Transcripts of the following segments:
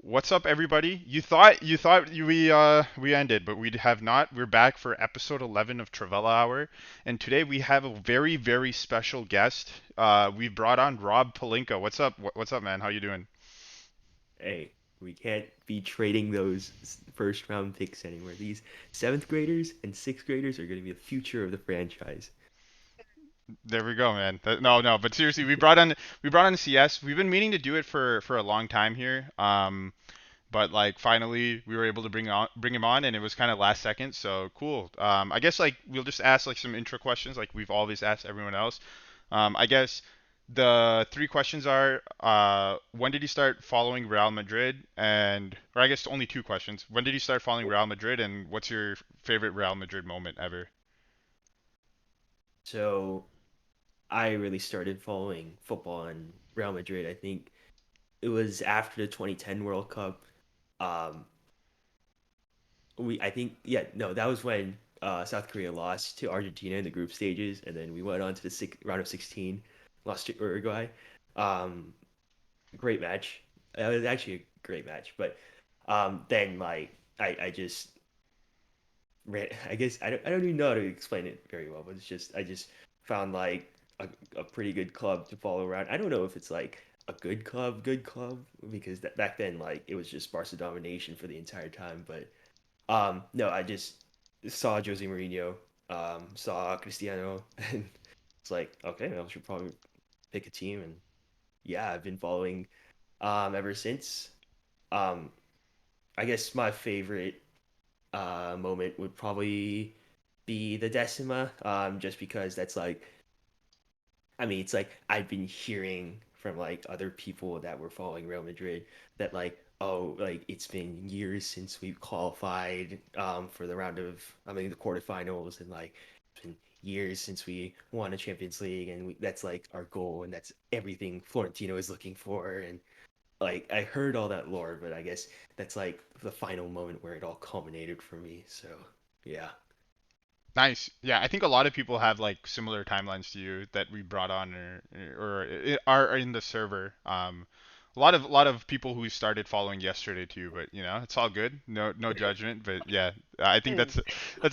What's up, everybody? You thought we ended, but we have not. We're back for episode 11 of Trivela Hour, and today we have a very, very special guest. We brought on Rob Palinka. What's up? What's up, man? How you doing? Hey, we can't be trading those first round picks anymore. These seventh graders and sixth graders are going to be the future of the franchise. There we go, man. No, no, but seriously, we brought on CS. We've been meaning to do it for a long time here. But like finally we were able to bring him on, and it was kind of last second, so cool. I guess like we'll just ask like some intro questions like we've always asked everyone else. I guess the three questions are when did you start following Real Madrid, and or I guess only two questions. When did you start following Real Madrid, and what's your favorite Real Madrid moment ever? So I really started following football in Real Madrid. I think it was after the 2010 World Cup. Um, I think yeah no that was when South Korea lost to Argentina in the group stages, and then we went on to the round of 16, lost to Uruguay. Um, Great match. It was actually a great match, but then like I just I guess I don't even know how to explain it very well, but it's just I just found like a pretty good club to follow around. I don't know if it's like a good club, because back then like it was just Barca domination for the entire time. But no, I just saw Jose Mourinho, saw Cristiano, and it's like okay, I should probably pick a team, and yeah, I've been following ever since. Um, I guess my favorite moment would probably be the Decima, just because that's like, I mean, it's like I've been hearing from like other people that were following Real Madrid that like, oh, like it's been years since we've qualified for the round of, I mean, the quarterfinals, and like it's been years since we won a Champions League, and that's like our goal, and that's everything Florentino is looking for, and like I heard all that lore, but I guess that's like the final moment where it all culminated for me. So yeah. Nice. Yeah, I think a lot of people have like similar timelines to you that we brought on or are in the server. A lot of people who we started following yesterday too, but it's all good. No judgment, but yeah, I think that's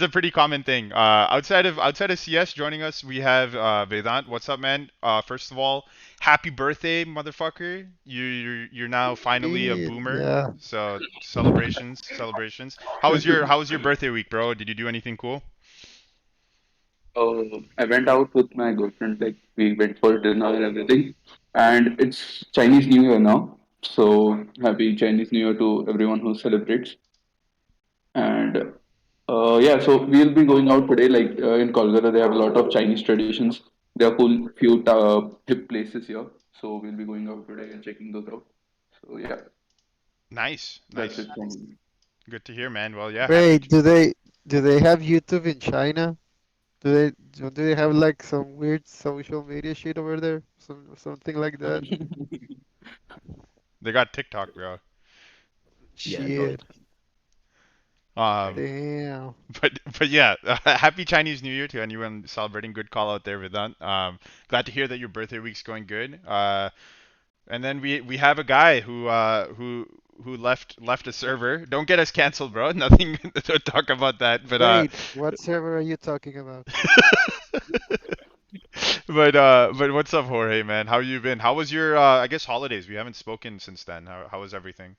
a pretty common thing. Outside of CS joining us, we have Vedant. What's up, man? First of all, happy birthday, motherfucker. You're now finally a boomer. Yeah. So celebrations. How was your birthday week, bro? Did you do anything cool? I went out with my girlfriend, like we went for dinner and everything. And it's Chinese New Year now. So happy Chinese New Year to everyone who celebrates. And yeah, so we'll be going out today. Like in Kolkata, they have a lot of Chinese traditions. There are cool few hip places here. So we'll be going out today and checking those out. So yeah, Nice, that's nice. it from me. Good to hear, man. Well, yeah, happy. Wait, do they have YouTube in China? Do they have like some weird social media shit over there? Something like that? They got TikTok, bro. Yeah, totally. Shit. Um, Crazy. Damn. but yeah, happy Chinese New Year to anyone celebrating. Good call out there, Vedant. Glad to hear that your birthday week's going good. And then we have a guy who left a server. Don't get us canceled, bro. Nothing to talk about that. Wait, what server are you talking about? but what's up, Jorge, man? How you been? How was your I guess holidays? We haven't spoken since then. How was everything?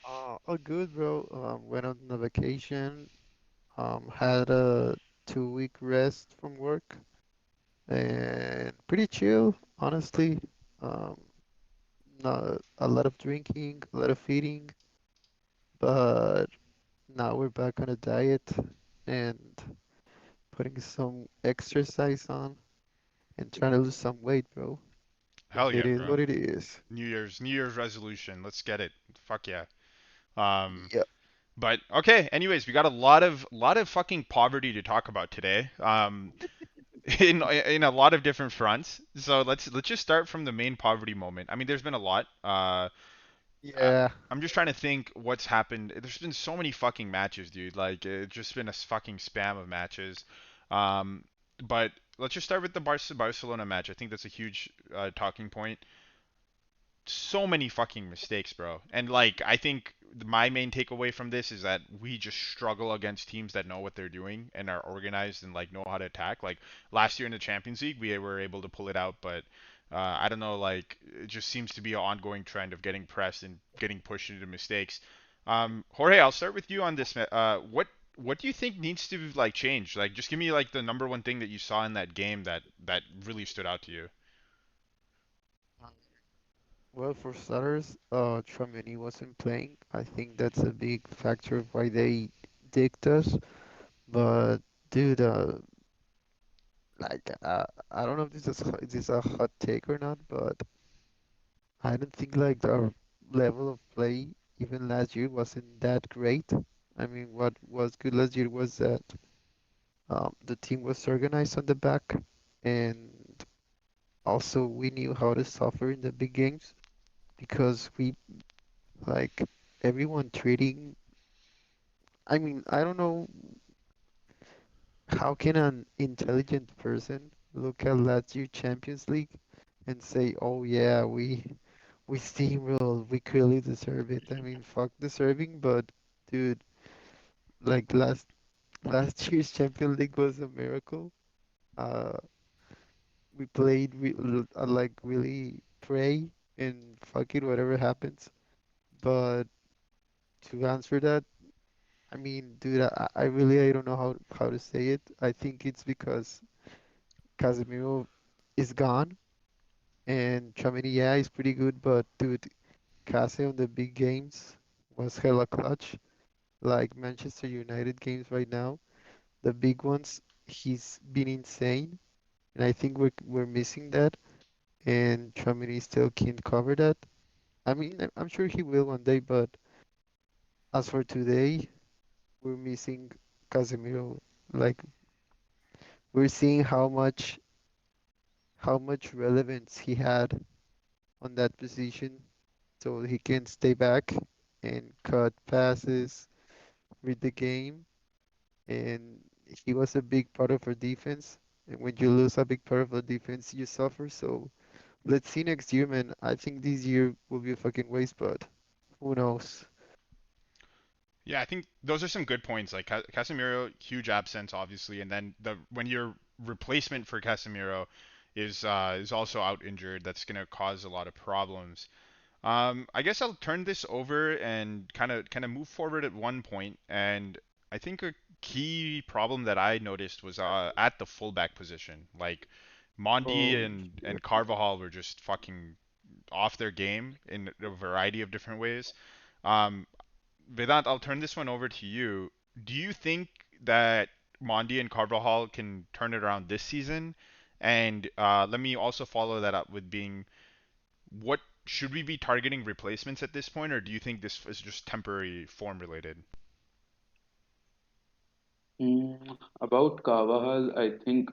Oh, good, bro. Went on a vacation. Had a 2 week rest from work and pretty chill, honestly. Um, Not a lot of drinking, a lot of eating, but now we're back on a diet and putting some exercise on and trying to lose some weight, bro. Hell It yeah, is bro. what it is. New Year's resolution. Let's get it. Fuck yeah. Um, Yep. but okay. Anyways, we got a lot of fucking poverty to talk about today. In a lot of different fronts. So let's just start from the main poverty moment. I mean, there's been a lot. I- Yeah. I'm just trying to think what's happened. There's been so many fucking matches, dude. Like it's just been a fucking spam of matches. Um, but let's just start with the Barcelona match. I think that's a huge talking point. so many fucking mistakes, bro. And like I think my main takeaway from this is that we just struggle against teams that know what they're doing and are organized and like know how to attack. Like last year in the Champions League, we were able to pull it out, but I don't know, like it just seems to be an ongoing trend of getting pressed and getting pushed into mistakes. Jorge, I'll start with you on this. What do you think needs to like change? Like, just give me like the number one thing that you saw in that game that really stood out to you. Well, for starters, Tchouaméni wasn't playing. I think that's a big factor of why they dicked us. But dude, I don't know if this is a hot take or not, but I don't think like our level of play even last year wasn't that great. I mean, what was good last year was that the team was organized on the back, and also we knew how to suffer in the big games because we like everyone treating. I mean, I don't know how can an intelligent person look at last year Champions League and say, "Oh yeah, we steamrolled, we clearly deserve it." I mean, fuck deserving, but dude, like last year's Champions League was a miracle. Uh, we played like really pray and fuck it, whatever happens. But to answer that, I mean, dude, I really I don't know how to say it. I think it's because Casemiro is gone and Tchouaméni, yeah, is pretty good, but dude, Case on the big games was hella clutch. Like Manchester United games right now, the big ones, he's been insane, and I think we're missing that. And Tchouaméni still can't cover that. I mean, I'm sure he will one day, but as for today, we're missing Casemiro. Like we're seeing how much relevance he had on that position, so he can stay back and cut passes, read the game, and he was a big part of our defense. And when you lose a big part of the defense, you suffer. So let's see next year, man. I think this year will be a fucking waste, but who knows? Yeah, I think those are some good points. Like Casemiro, huge absence, obviously, and then the when your replacement for Casemiro is also out injured, that's gonna cause a lot of problems. I guess I'll turn this over and kind of move forward at one point, and I think a key problem that I noticed was at the fullback position. Like Mondi Oh, and Carvajal were just fucking off their game in a variety of different ways. Um, Vedant, I'll turn this one over to you. Do you think that Mondi and Carvajal can turn it around this season? And let me also follow that up with being, what should we be targeting replacements at this point, or do you think this is just temporary form related? About Carvajal, I think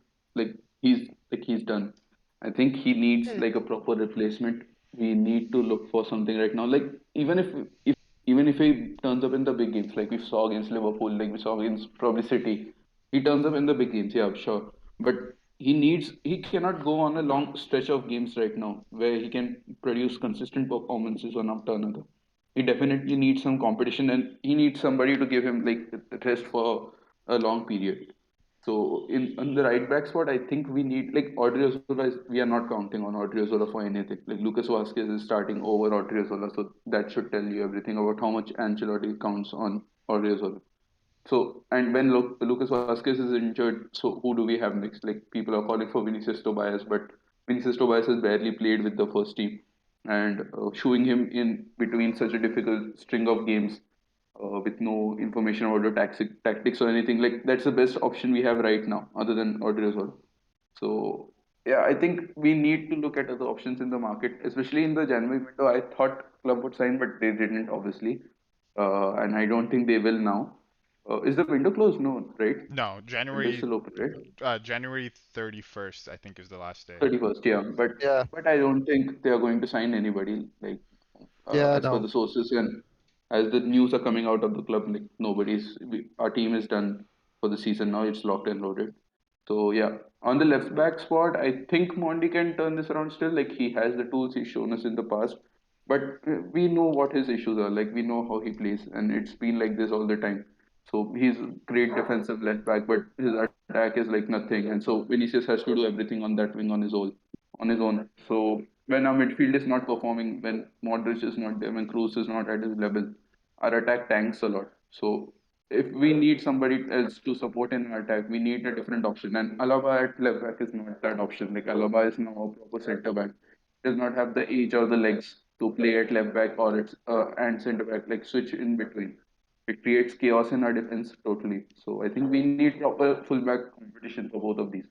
he's done. I think he needs yeah, like a proper replacement. We need to look for something right now. Like even if he turns up in the big games, like we saw against Liverpool, like we saw against probably City, he turns up in the big games. Yeah, sure. But he cannot go on a long stretch of games right now where he can produce consistent performances one after another. He definitely needs some competition and he needs somebody to give him like the rest for a long period. So in on the right back spot, I think we need like Odriozola. We are not counting on Odriozola for anything. Like Lucas Vasquez is starting over Odriozola, so that should tell you everything about how much Ancelotti counts on Odriozola. So and when Lucas Vasquez is injured, so who do we have next? Like people are calling for Vinicius Tobias, but Vinicius Tobias has barely played with the first team, and showing him in between such a difficult string of games with no information about the tactics or anything, like that's the best option we have right now, other than Odriozola. So yeah, I think we need to look at other options in the market, especially in the January window. I thought club would sign, but they didn't, obviously, and I don't think they will now. Is the window closed? No, right? No, Window is January still open, right? January 31st, I think, is the last day. 31st, yeah. yeah, But I don't think they are going to sign anybody. Like yeah, as per no. the sources and as the news are coming out of the club, like our team is done for the season now. It's locked and loaded. So yeah, on the left back spot, I think Mondi can turn this around still. Like he has the tools. He's shown us in the past. But we know what his issues are. Like we know how he plays, and it's been like this all the time. So he's great defensive left back, but his attack is like nothing. And so Vinicius has to do everything on that wing on his own. So when our midfield is not performing, when Modric is not there, when Cruz is not at his level, our attack tanks a lot. So if we need somebody else to support in our attack, we need a different option. And Alaba at left back is not that option. Like Alaba is now a proper centre back, does not have the age or the legs to play at left back or it's and centre back, like switch in between. It creates chaos in our defense totally. So I think we need proper fullback competition for both of these,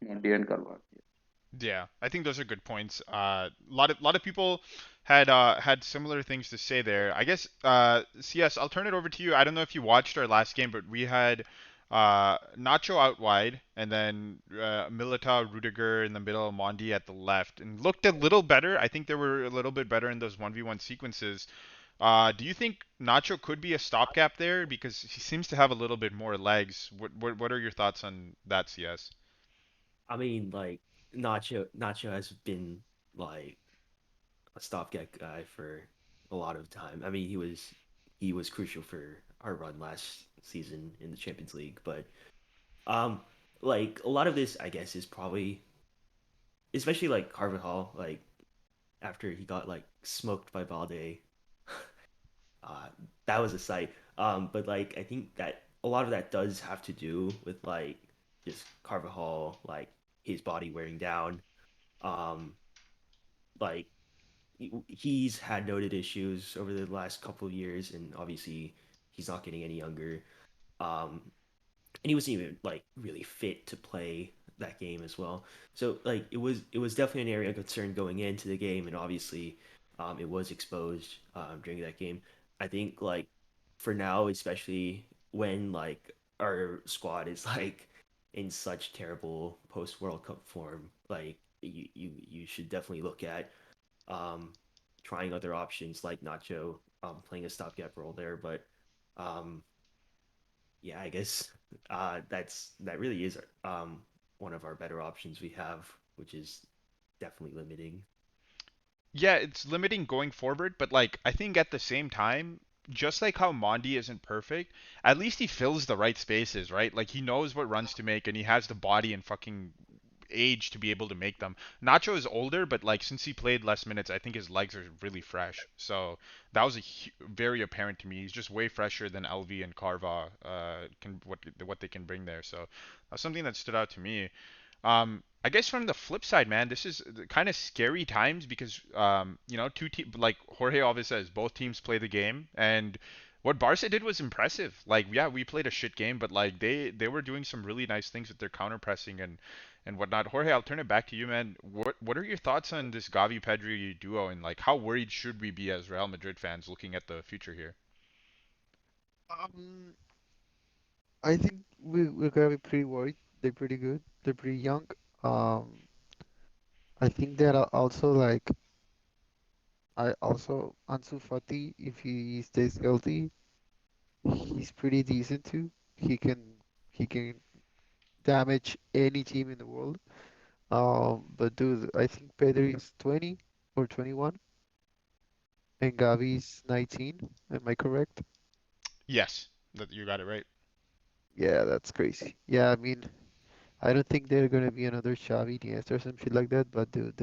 Monty and Carvalho. Yeah, I think those are good points. Lot of people had similar things to say there. I guess CS, I'll turn it over to you. I don't know if you watched our last game, but we had Nacho out wide, and then Militao, Rudiger in the middle, Mondi at the left, and looked a little better. I think they were a little bit better in those 1v1 sequences. Do you think Nacho could be a stopgap there because he seems to have a little bit more legs? What are your thoughts on that, CS? I mean, like Nacho has been like a stopgap guy for a lot of time. I mean, he was crucial for our run last season in the Champions League, but um, like a lot of this, I guess, is probably especially like Carvajal, like after he got like smoked by Balde, uh, that was a sight. But like I think that a lot of that does have to do with like just Carvajal, like his body wearing down. Um, like he's had noted issues over the last couple of years, and obviously he's not getting any younger. Um, and he wasn't even like really fit to play that game as well. So like it was definitely an area of concern going into the game, and obviously it was exposed during that game. I think like for now, especially when like our squad is like in such terrible post World Cup form, like you should definitely look at um, trying other options like Nacho playing a stopgap role there. But um, yeah, I guess that really is one of our better options we have, which is definitely limiting. Yeah, it's limiting going forward, but like I think at the same time, just like how Mondi isn't perfect, at least he fills the right spaces, right? Like he knows what runs to make and he has the body and fucking age to be able to make them. Nacho is older, but like since he played less minutes, I think his legs are really fresh. So that was very apparent to me. He's just way fresher than LV and Carva can what they can bring there. So that's something that stood out to me. I guess from the flip side, man, this is kind of scary times because two teams like Jorge always says, both teams play the game, and what Barca did was impressive. Like, yeah, we played a shit game, but like they were doing some really nice things with their counter pressing and whatnot. Jorge, I'll turn it back to you, man. What are your thoughts on this Gavi Pedri duo, and like how worried should we be as Real Madrid fans looking at the future here? Um, I think we're gonna be pretty worried. They're pretty good. They're pretty young. Um, I think that also like I also Ansu Fati, if he stays healthy, he's pretty decent too. He can damage any team in the world. But dude, I think Pedri is 20 or 21 and Gavi's 19. Am I correct? Yes, that you got it right. Yeah, that's crazy. Yeah, I mean, I don't think they're gonna be another Xavi, Iniesta or some shit like that, but dude,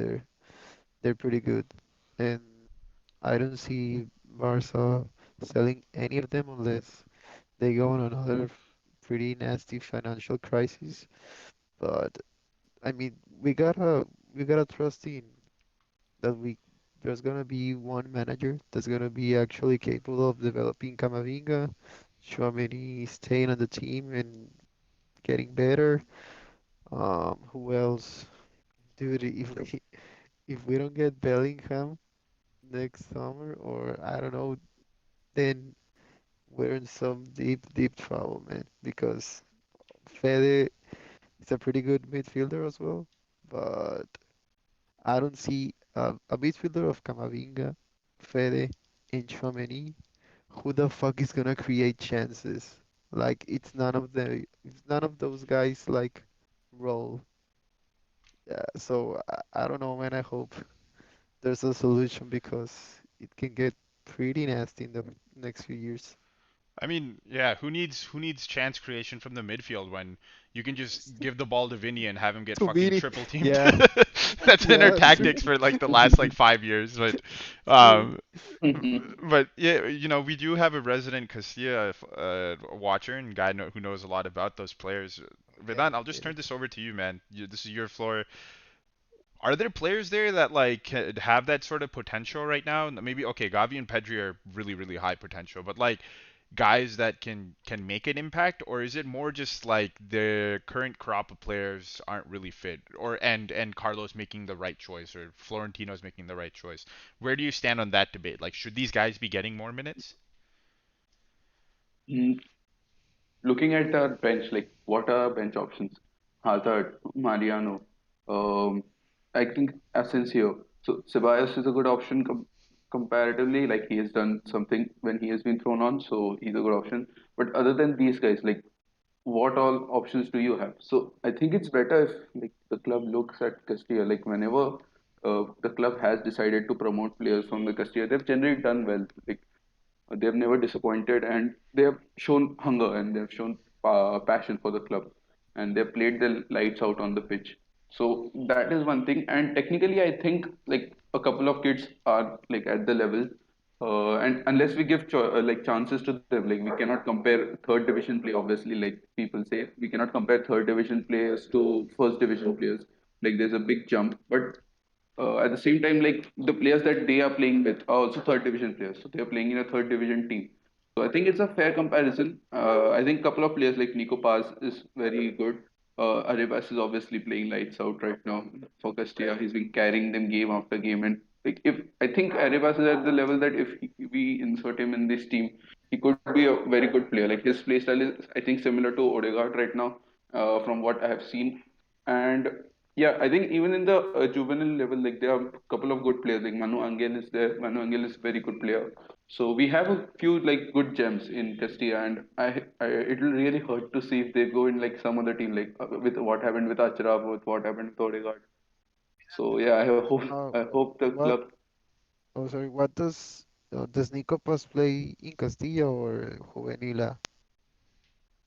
they're pretty good. And I don't see Barca selling any of them unless they go on another pretty nasty financial crisis. But I mean, we gotta trust in that there's gonna be one manager that's gonna be actually capable of developing Camavinga, Tchouaméni staying on the team and getting better. Who else? Dude, if we don't get Bellingham next summer, or I don't know, then we're in some deep, deep trouble, man. Because Fede is a pretty good midfielder as well, but I don't see a midfielder of Camavinga, Fede, and Tchouaméni. Who the fuck is gonna create chances? Like it's none of those guys like roll. Yeah, so I don't know, man. I hope there's a solution because it can get pretty nasty in the next few years. I mean, yeah, who needs chance creation from the midfield when you can just give the ball to Vinny and have him get Too fucking many. triple teamed? Yeah, That's been their yeah, true. tactics for like the last like 5 years, but True. um but yeah, we do have a resident Castilla watcher and guy who knows a lot about those players. Yeah, Vedant, I'll just yeah. turn this over to you, man. This is your floor. Are there players there that like have that sort of potential right now? Maybe okay, Gavi and Pedri are really really high potential, but like guys that can make an impact, or is it more just like the current crop of players aren't really fit, or and Carlos making the right choice, or Florentino's making the right choice? Where do you stand on that debate? Like, should these guys be getting more minutes? Mm, Looking at our bench, like what are our bench options? Hazard, Mariano, um, I think Asensio. So Ceballos is a good option comparatively. Like he has done something when he has been thrown on, so he's a good option. But other than these guys, like what all options do you have? So I think it's better if like the club looks at Castilla. Like whenever the club has decided to promote players from the Castilla, they've generally done well. Like they've never disappointed, and they have shown hunger and they've shown passion for the club, and they've played the lights out on the pitch. So that is one thing. And technically, I think like a couple of kids are like at the level, and unless we give like chances to them, like we cannot compare third division play. Obviously, like people say, we cannot compare third division players to first division players. Like there's a big jump, but at the same time, like the players that they are playing with are also third division players. So they are playing in a third division team. So I think it's a fair comparison. I think a couple of players like Nico Paz is very good. Arribas is obviously playing lights out right now for Castilla. He's been carrying them game after game. And like if I think Arribas is at the level that if we insert him in this team, he could be a very good player. Like his play style is, I think, similar to Odegaard right now, from what I have seen. And yeah, I think even in the juvenile level, like there are a couple of good players. Like Manu Angel is there. Manu Angel is a very good player. So we have a few like good gems in Castilla, and it will really hurt to see if they go in like some other team, like with what happened with Achraf, with what happened with Odegaard. So yeah, I hope the What? club. Oh, sorry. What does Nico Paz play in Castilla or Juvenil?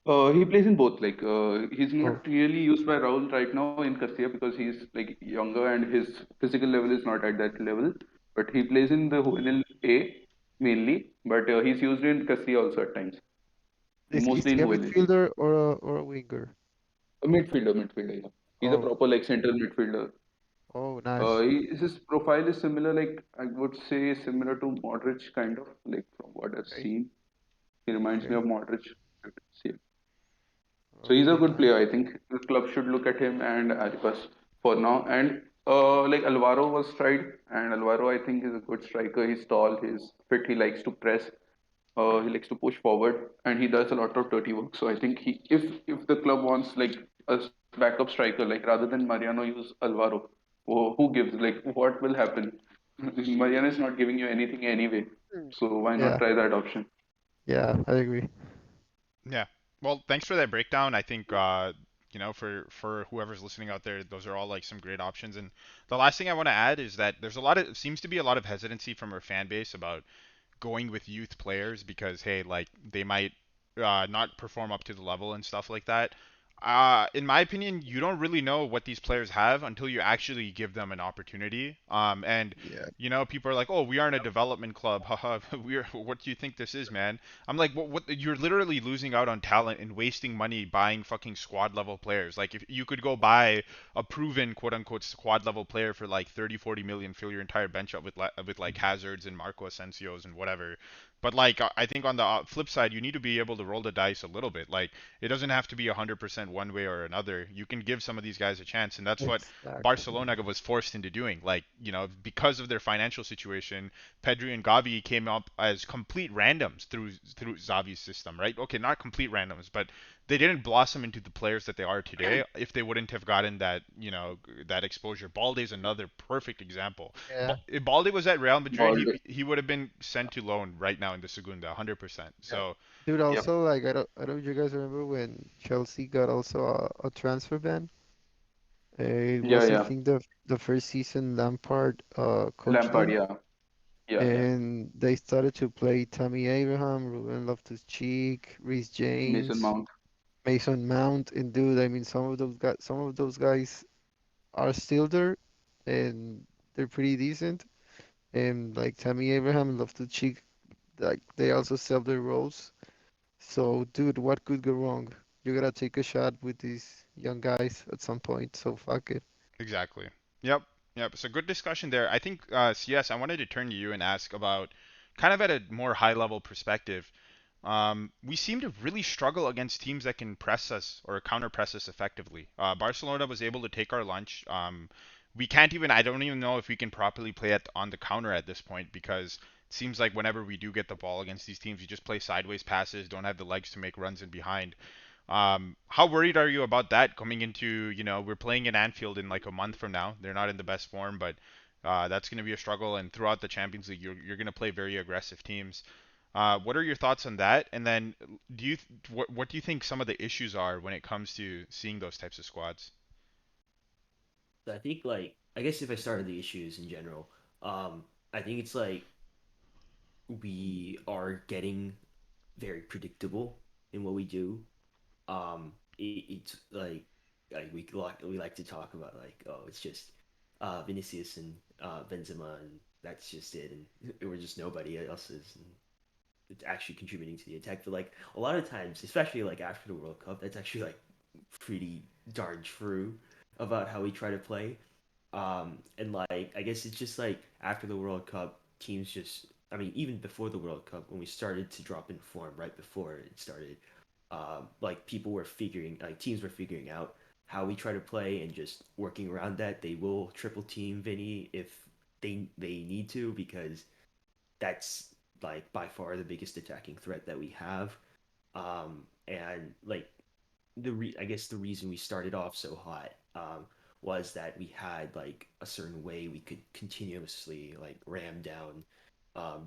He plays in both. Like he's Oh, not really used by Raul right now in Castilla because he's like younger and his physical level is not at that level. But he plays in the Juvenil A mainly. But he's used in Castilla also at times, is mostly in he a Juvenil. midfielder or a winger? A midfielder. Yeah. He's a Oh, proper like central midfielder. oh, nice. His profile is similar, like I would say, similar to Modric, kind of like from what I've Okay, seen. He reminds me okay, of Modric. See. So he's a okay, good nice. player. I think the club should look at him and Arias for now. And like Alvaro was tried, and Alvaro I think is a good striker. He's tall, he's fit, he likes to press, he likes to push forward, and he does a lot of dirty work. So I think if the club wants like a backup striker, like rather than Mariano use Alvaro, who gives like what will happen? Mariano is not giving you anything anyway. Mm. So why not Yeah, try that option? yeah, I agree. Yeah. Well, thanks for that breakdown. I think for whoever's listening out there, those are all like some great options. And the last thing I want to add is that seems to be a lot of hesitancy from our fan base about going with youth players because hey, like they might not perform up to the level and stuff like that. In my opinion, you don't really know what these players have until you actually give them an opportunity. And Yeah. people are like, "Oh, we aren't a development club. Haha, we're what do you think this is, man?" I'm like, "What? You're literally losing out on talent and wasting money buying fucking squad level players. Like if you could go buy a proven quote unquote squad level player for like 30, 40 million, fill your entire bench up with like Hazards and Marco Asensio's and whatever. But like I think on the flip side, you need to be able to roll the dice a little bit. Like it doesn't have to be 100% one way or another. You can give some of these guys a chance, and that's what Exactly. Barcelona was forced into doing. Like because of their financial situation, Pedri and Gavi came up as complete randoms through Xavi's system, right? Okay, not complete randoms, but they didn't blossom into the players that they are today if they wouldn't have gotten that exposure. Balde is another perfect example. Yeah, If Balde was at Real Madrid, Bald. he would have been sent to loan right now in the Segunda, 100%. yeah. So Dude, Yep. also like I don't know if you guys remember when Chelsea got also a transfer ban. It Yeah, was I yeah. think the first season Lampard coached Lampard, them, yeah. Yeah, yeah. and they started to play Tammy Abraham, Ruben Loftus-Cheek, Reece Mason James, Mount. Mason Mount, and dude, I mean, some of those guys are still there, and they're pretty decent. And like Tammy Abraham and Loftus-Cheek, like they also sell their roles. So, dude, what could go wrong? You gotta take a shot with these young guys at some point. So fuck it. Exactly. Yep. Yep. So good discussion there. I think CS, I wanted to turn to you and ask about kind of at a more high level perspective. We seem to really struggle against teams that can press us or counter press us effectively. Barcelona was able to take our lunch. We can't even, I don't even know if we can properly play it on the counter at this point because it seems like whenever we do get the ball against these teams, we just play sideways passes, don't have the legs to make runs in behind. How worried are you about that coming into, we're playing in Anfield in like a month from now. They're not in the best form, but that's going to be a struggle. And throughout the Champions League, you're going to play very aggressive teams. What are your thoughts on that? And then, what do you think some of the issues are when it comes to seeing those types of squads? So I think like I guess if I started the issues in general, I think it's like we are getting very predictable in what we do. It's like we like to talk about like oh it's just Vinicius and Benzema and that's just it and we're just nobody else's and it's actually contributing to the attack. But like a lot of times, especially like after the World Cup, that's actually like pretty darn true about how we try to play. And like I guess it's just like after the World Cup, teams just I mean even before the World Cup when we started to drop in form right before it started, like people were figuring like teams were figuring out how we try to play and just working around that. They will triple team Vinny if they need to because that's like by far the biggest attacking threat that we have. And like I guess the reason we started off so hot was that we had like a certain way we could continuously like ram down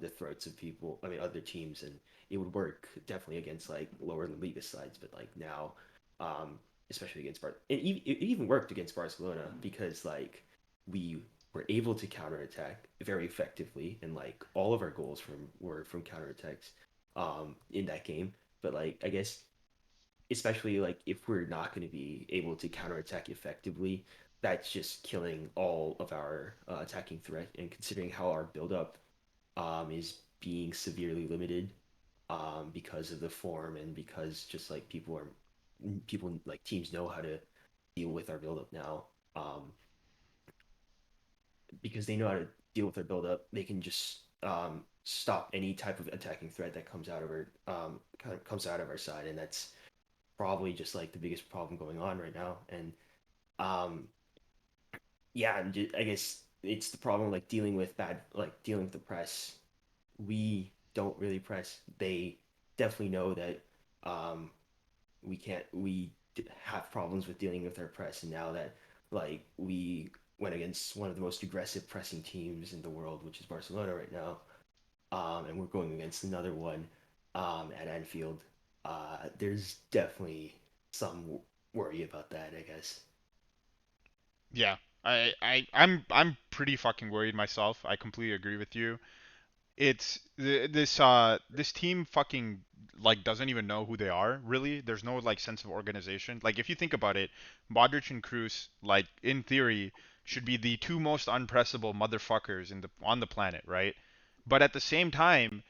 the throats of people. I mean, other teams, and it would work definitely against like lower Liga sides. But like now, um, especially against it even worked against Barcelona because like we were able to counterattack very effectively, and like all of our goals were from counterattacks in that game. But like I guess especially like if we're not going to be able to counterattack effectively, that's just killing all of our attacking threat. And considering how our buildup is being severely limited because of the form and because just like people like teams know how to deal with our buildup now. Because they know how to deal with their buildup, they can just stop any type of attacking threat that comes out of our kind of comes out of our side, and that's probably just like the biggest problem going on right now. And um, yeah, I guess it's the problem like dealing with the press. We don't really press. They definitely know that um, we can't. Have problems with dealing with our press, and now that like we went against one of the most aggressive pressing teams in the world, which is Barcelona right now, and we're going against another one at Anfield. There's definitely some worry about that, I guess. Yeah, I'm pretty fucking worried myself. I completely agree with you. This team fucking like doesn't even know who they are really. There's no like sense of organization. Like if you think about it, Modric and Cruz like in theory should be the two most unpressable motherfuckers in the on the planet, right? But at the same time,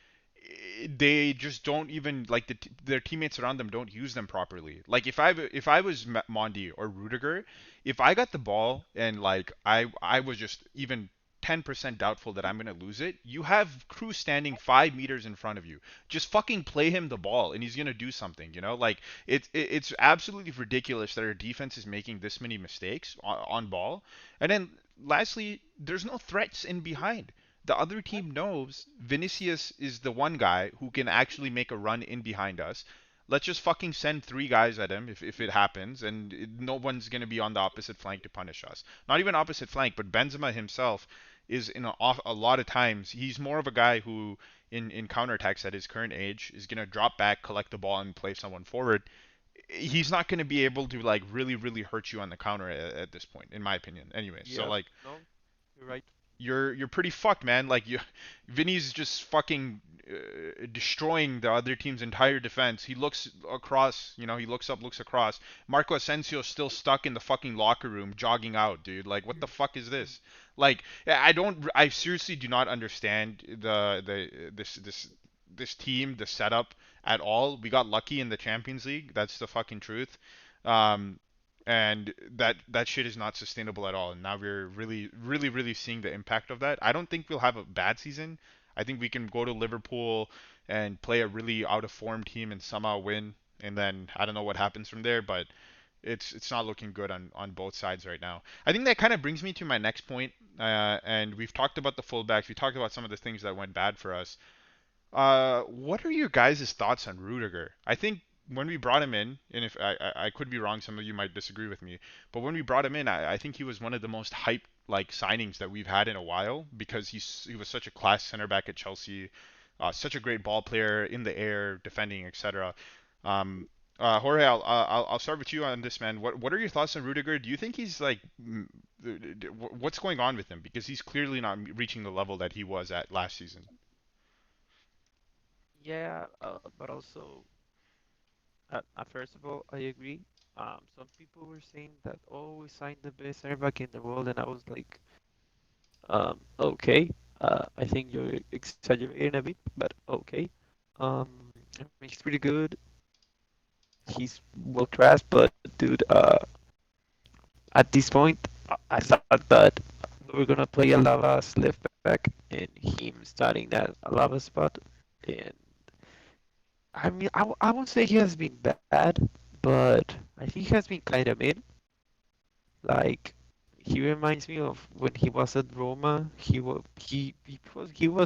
they just don't even like their teammates around them don't use them properly. Like if I was Mondi or Rudiger, if I got the ball and like I was just even 10% doubtful that I'm going to lose it, you have Cruz standing 5 meters in front of you. Just fucking play him the ball and he's going to do something, you know? Like, it's absolutely ridiculous that our defense is making this many mistakes on ball. And then, lastly, there's no threats in behind. The other team knows Vinicius is the one guy who can actually make a run in behind us. Let's just fucking send three guys at him if it happens, and no one's going to be on the opposite flank to punish us. Not even opposite flank, but Benzema himself is a lot of times he's more of a guy who in counterattacks at his current age is going to drop back, collect the ball, and play someone forward. He's not going to be able to like really hurt you on the counter at this point, in my opinion. Anyway, so Yeah, like no, you're right. you're pretty fucked, man. Like Vinny's just fucking destroying the other team's entire defense. He looks across, he looks up, looks across. Marco Asensio's still stuck in the fucking locker room, jogging out, dude. Like, what the fuck is this? Like, I seriously do not understand this team, the setup at all. We got lucky in the Champions League. That's the fucking truth. Um, and that shit is not sustainable at all. And now we're really, really, really seeing the impact of that. I don't think we'll have a bad season. I think we can go to Liverpool and play a really out of form team and somehow win. And then I don't know what happens from there, but it's not looking good on both sides right now. I think that kind of brings me to my next point. And we've talked about the fullbacks. We talked about some of the things that went bad for us. What are your guys' thoughts on Rudiger? I think when we brought him in, and if I could be wrong, some of you might disagree with me, but when we brought him in, I think he was one of the most hyped like signings that we've had in a while because he was such a class center back at Chelsea, such a great ball player in the air, defending, etc. Um, Jorge, I'll start with you on this, man. What are your thoughts on Rudiger? Do you think he's like what's going on with him? Because he's clearly not reaching the level that he was at last season. Yeah, but also, first of all, I agree. Some people were saying that, oh, we signed the best center back in the world, and I was like, okay. I think you're exaggerating a bit, but okay. I mean, he's pretty good. He's well class, but dude, at this point, I thought that we were gonna play Alava's left back and him starting that Alava spot. And I mean, I won't say he has been bad, but I think he has been kind of mid. Like he reminds me of when he was at Roma. He was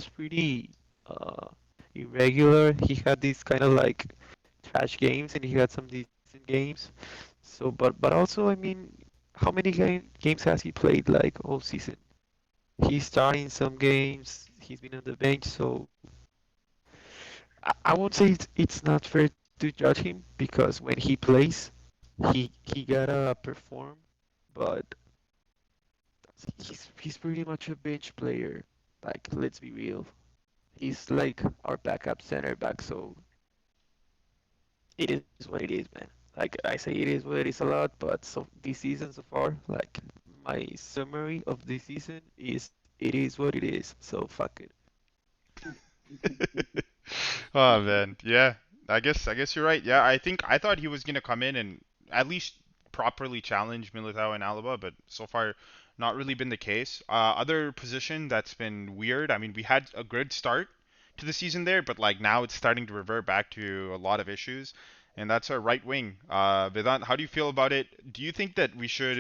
pretty uh irregular. He had these kind of like trash games, and he had some decent games. So, but also, I mean, how many games has he played like all season? He's starting some games. He's been on the bench, so I won't say it's not fair to judge him because when he plays, he gotta perform, but he's pretty much a bench player. Like, let's be real. He's like our backup center back, so it is what it is, man. Like I say, it is what it is a lot, but so this season so far, like my summary of this season is it is what it is. So fuck it. Oh man, yeah. I guess you're right. Yeah, I thought he was gonna come in and at least properly challenge Militao and Alaba, but so far not really been the case. Other position that's been weird. I mean, we had a good start to the season there, but like now it's starting to revert back to a lot of issues, and that's our right wing. Vedant, how do you feel about it? Do you think that we should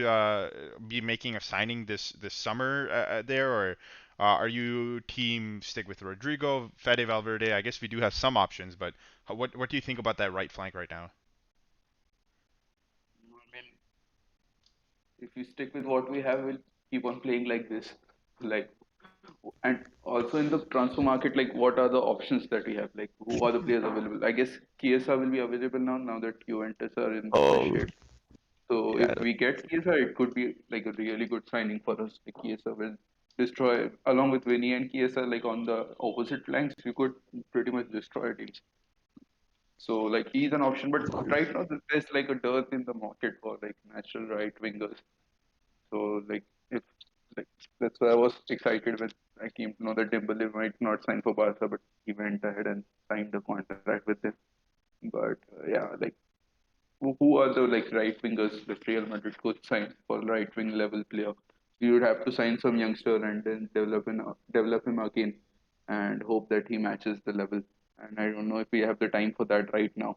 be making a signing this summer there, or are you team stick with Rodrygo, Fede Valverde? I guess we do have some options, but what do you think about that right flank right now? I mean, if we stick with what we have, we'll keep on playing like this. Like, and also in the transfer market, like, what are the options that we have? Like, who are the players available? I guess Chiesa will be available now that Juventus are in the Oh, shit. So yeah, if we get Chiesa, it could be like a really good signing for us. Like Chiesa will destroy, along with Vinny and Chiesa, like on the opposite flanks, we could pretty much destroy teams. So like he's an option, but right now there's like a dearth in the market for like natural right wingers. So like if like that's why I was excited when I came to know that Dembele might not sign for Barca, but he went ahead and signed a contract with them. But yeah, like who are the like right wingers that Real Madrid could sign for right wing level player? You would have to sign some youngster and then develop him again and hope that he matches the level. And I don't know if we have the time for that right now,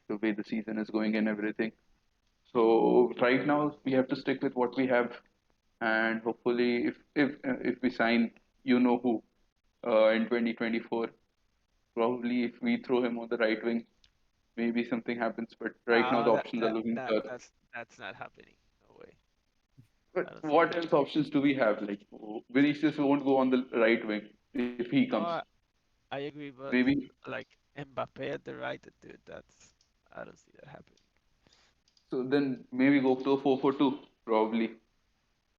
the way the season is going and everything. So right now we have to stick with what we have, and hopefully, if we sign, who, in 2024, probably if we throw him on the right wing, maybe something happens. But right now no, the options are looking tough. that's not happening. No way. But I don't see what that. else options do we have? Like Vinicius won't go on the right wing if he No, comes. I agree, but Maybe like Mbappe at the right, dude, that's I don't see that happening. so then maybe go to a 4-4-2 probably.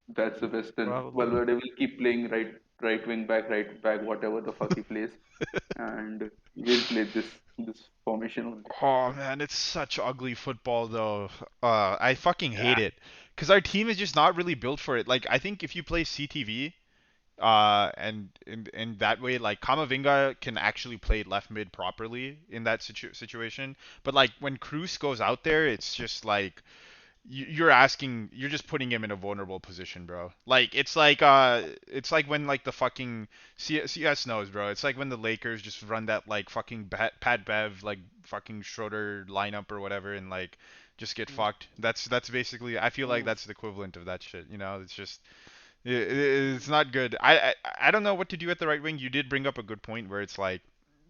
That's the best. And probably. Valverde will keep playing right wing back, right back, whatever the fuck he plays, and we'll play this formation only. Oh man, it's such ugly football though. I fucking hate Yeah. it. Cause our team is just not really built for it. Like I think if you play CTV, and in that way, like Kamavinga can actually play left mid properly in that situation. But like when Cruz goes out there, it's just like you're just putting him in a vulnerable position, bro. Like it's like when like the fucking CS knows, bro. It's like when the Lakers just run that like fucking Pat Bev like fucking Schroeder lineup or whatever and like just get Mm. fucked. That's basically I feel like that's Oof. the equivalent of that shit, you know? It's just it's not good. I don't know what to do at the right wing. You did bring up a good point where it's like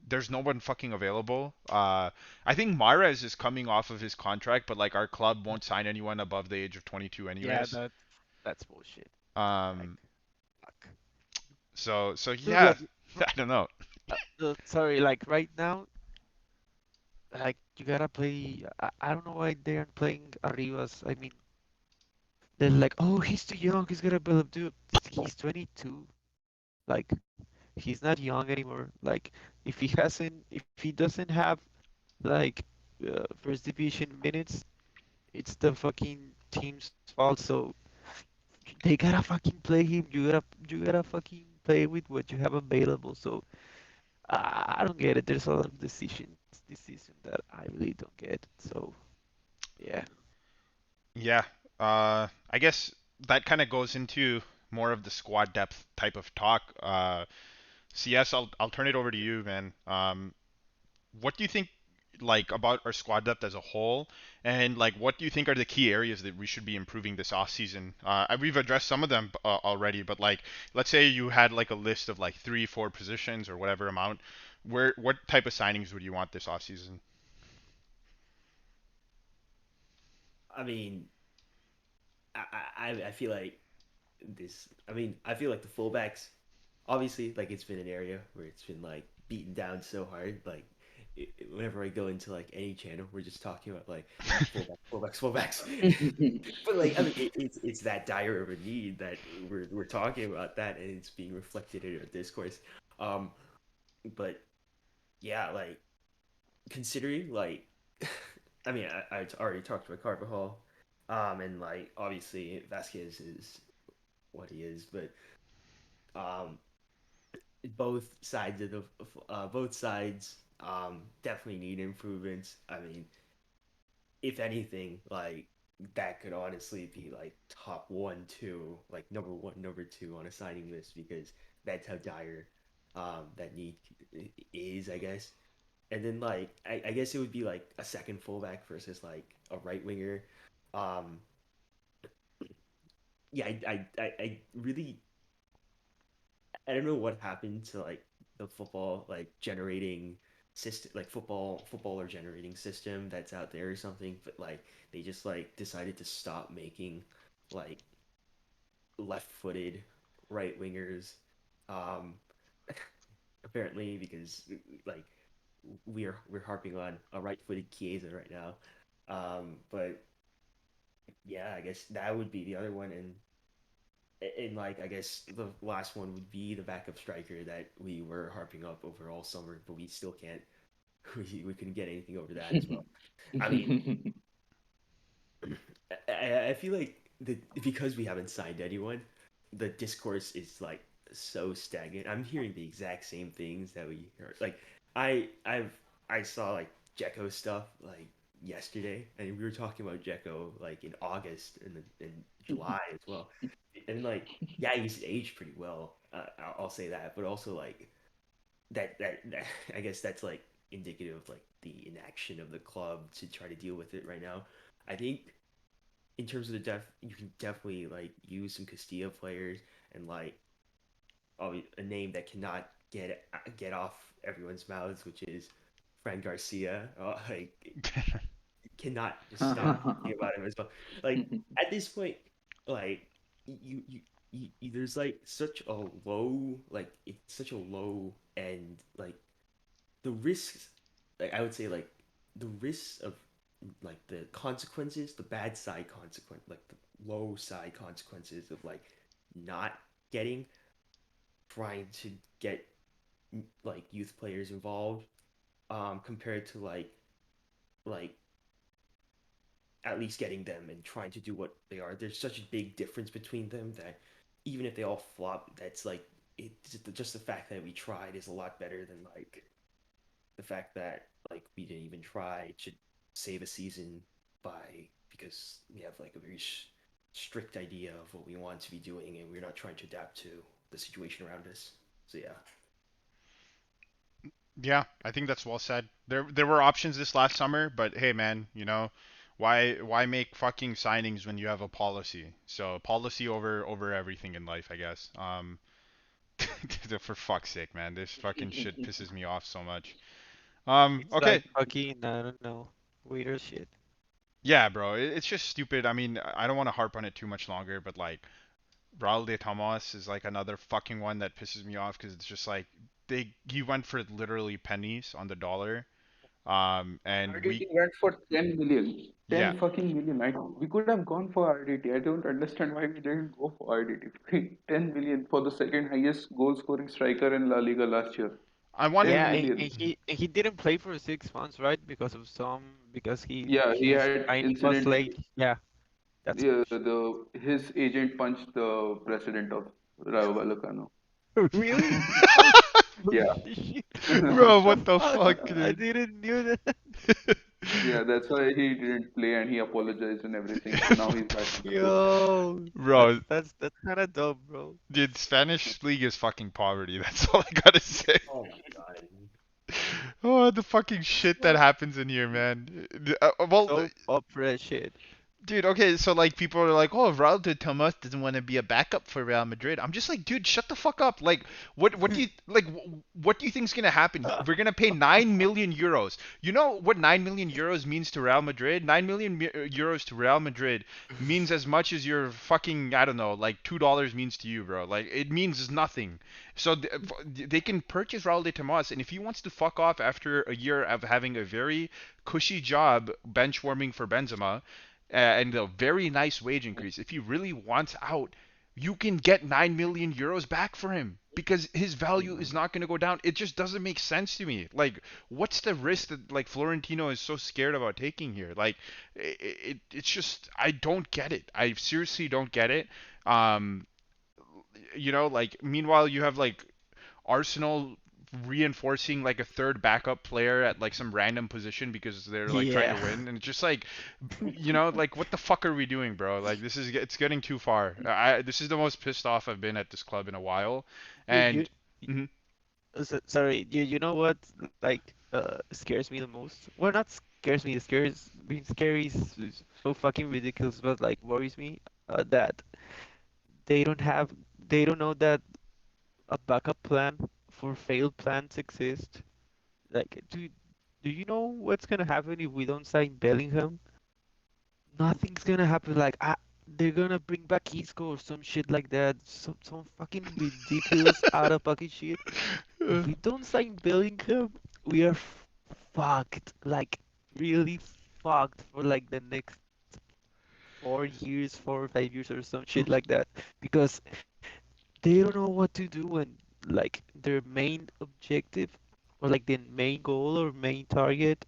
there's no one fucking available. I think Mahrez is coming off of his contract, but like our club won't sign anyone above the age of 22 Yeah, anyways. that's bullshit. Like, Um, fuck. so Dude, yeah, like, I don't know. sorry, like right now, like you gotta play. I don't know why they aren't playing Arribas. I mean, they're like, oh, he's too young. He's gonna build up. Dude, he's 22. Like, he's not young anymore. Like, if he doesn't have like first division minutes, it's the fucking team's fault. So they gotta fucking play him. You gotta fucking play with what you have available. So I don't get it. There's a lot of decisions this season that I really don't get. So yeah. Yeah, I guess that kind of goes into more of the squad depth type of talk. CS, I'll turn it over to you, man. What do you think like about our squad depth as a whole, and like what do you think are the key areas that we should be improving this off season? We've addressed some of them already, but like let's say you had like a list of like 3, 4 positions or whatever amount. What type of signings would you want this off season? I mean, I feel like this. I mean, I feel like the fullbacks, obviously, like it's been an area where it's been like beaten down so hard. Like whenever I go into like any channel, we're just talking about like fullbacks. But like, I mean, it's that dire of a need that we're talking about that, and it's being reflected in our discourse. Um, but yeah, like considering like, I mean, I already talked about Carvajal, and like obviously Vasquez is what he is, but um, both sides definitely need improvements. I mean, if anything, like that could honestly be like top one, two, like number one, number two on a signing list because that's how dire that need is, I guess. And then like I guess it would be like a second fullback versus like a right winger. Um, yeah, I really I don't know what happened to like the football like generating system, like footballer generating system that's out there or something, but like they just like decided to stop making like left-footed right wingers. Um, apparently because like we're harping on a right-footed Chiesa right now. But yeah, I guess that would be the other one, and like I guess the last one would be the backup striker that we were harping up over all summer, but we still can't. We couldn't get anything over that as well. I mean, I feel like because we haven't signed anyone, the discourse is like so stagnant. I'm hearing the exact same things that we heard. Like I saw like Jekko stuff like yesterday, and we were talking about Jekko like in August and in July as well. And like yeah, he's aged pretty well. I'll say that, but also like that I guess that's like indicative of like the inaction of the club to try to deal with it right now. I think in terms of the you can definitely like use some Castilla players and like a name that cannot get off everyone's mouths, which is Fran Garcia. Like cannot just stop talking about him as well. Like at this point, like there's like such a low like it's such a low end like the risks like I would say like the risks of the consequences, the bad side consequence, like the low side consequences of like not getting trying to get like youth players involved compared to like at least getting them and trying to do what they are. There's such a big difference between them that even if they all flop, that's like just the fact that we tried is a lot better than like the fact that like we didn't even try to save a season by because we have like a very strict idea of what we want to be doing and we're not trying to adapt to the situation around us. So yeah. Yeah, I think that's well said. There were options this last summer, but hey man, you know, why make fucking signings when you have a policy? So policy over everything in life, I guess. For fuck's sake, man, this fucking shit pisses me off so much. It's Okay. like fucking, I don't know, weird shit. Yeah, bro, it's just stupid. I mean, I don't want to harp on it too much longer, but like Raul de Tomas is like another fucking one that pisses me off because it's just like he went for literally pennies on the dollar. And we RDT went for 10 million. yeah, 10 fucking million. We could have gone for RDT. I don't understand why we didn't go for RDT. 10 million for the second highest goal scoring striker in La Liga last year. I want to. 10 Yeah, and million. he didn't play for 6 months, right? Because Yeah, he his had signing was incident. late. Yeah, that's The his agent punched the president of Rayo Vallecano. really. Oh, Yeah. holy shit! What Bro, the what the fuck? fuck, I dude? didn't knew that. Yeah, that's why he didn't play and he apologized and everything. So now he's back on the court. Yo, Bro, that's kind of dope, bro. dude, Spanish league is fucking poverty. That's all I gotta say. Oh my god. Oh, the fucking shit that happens in here, man. Well, So opera shit. dude, okay, so like people are like, "Oh, Raul de Tomas doesn't want to be a backup for Real Madrid." I'm just like, dude, shut the fuck up. Like, what do you like? What do you think's gonna happen? We're gonna pay 9 million euros. You know what 9 million euros means to Real Madrid? 9 million euros to Real Madrid means as much as your fucking I don't know, like $2 means to you, bro. Like it means nothing. So they can purchase Raul de Tomas, and if he wants to fuck off after a year of having a very cushy job bench warming for Benzema and a very nice wage increase. If he really wants out, you can get 9 million euros back for him because his value is not going to go down. It just doesn't make sense to me. Like, what's the risk that like Florentino is so scared about taking here? Like, it's just I don't get it. I seriously don't get it. Um, like meanwhile you have like Arsenal reinforcing like a third backup player at like some random position because they're like trying to Yeah. win and it's just like like what the fuck are we doing, bro? Like it's getting too far. This is the most pissed off I've been at this club in a while. You And mhm. sorry. You know what like scares me the most? Well, not scares me. It scares being scary is so fucking ridiculous, but like worries me that they don't have they don't know that a backup plan for failed plans exist. Like, do you know what's gonna happen if we don't sign Bellingham? Nothing's gonna happen. Like, they're gonna bring back Isco or some shit like that. Some fucking ridiculous out of pocket shit. If we don't sign Bellingham, we are fucked. Like, really fucked for like the next 4 years, 4 or 5 years, or some shit like that. Because they don't know what to do when like their main objective or like the main goal or main target